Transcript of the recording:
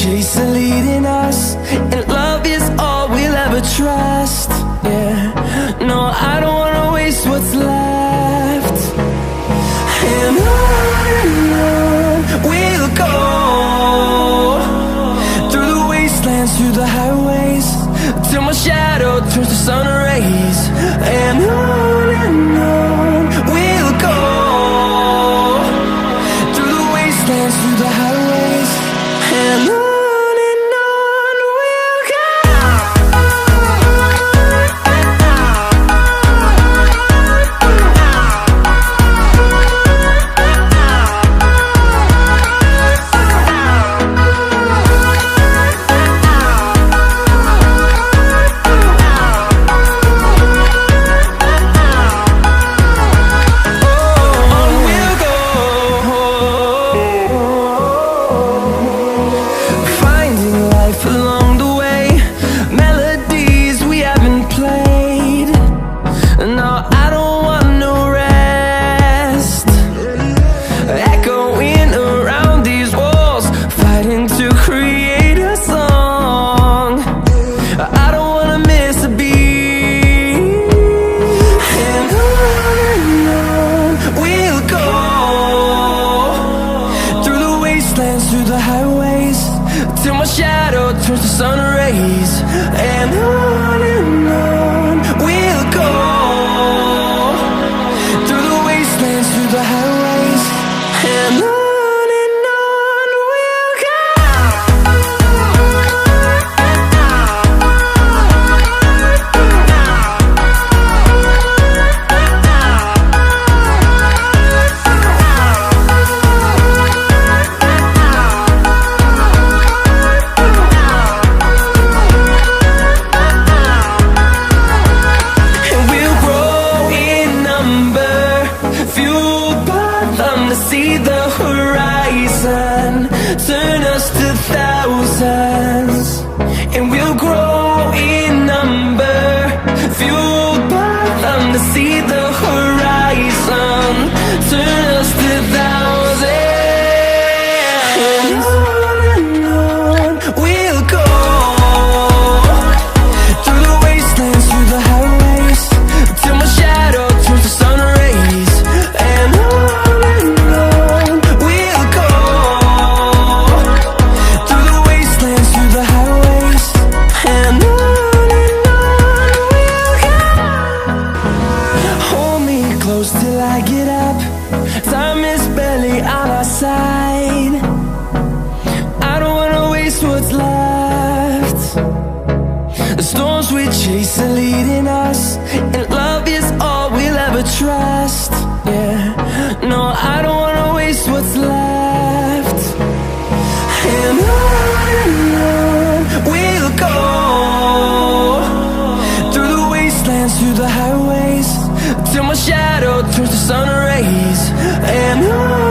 chase are leading us, and love is all we'll ever trust. Yeah, no, I don't wanna waste what's left. And on we'll go, through the wastelands, through the highways, till my shadow turns to sun rays. And on we'll go, through the wastelands, through the highways, and on. Through the highways, till my shadow turns to sun rays. And on we'll go, through the wastelands, through the highways, and on. See the horizon turn us to thousands, and we'll grow in number, fueled by them. To see the horizon turn us to thousands, and on we'll go, through the wastelands, through the highways, till my shadow turns to sun rays. And on till I get up, time is barely on our side. I don't wanna waste what's left. The storms we chase are leading us, and love is all we'll ever trust. Yeah, no, I don't wanna waste what's left. And on we'll go, through the wastelands, through the highways, till my shadow turns to sun rays. And on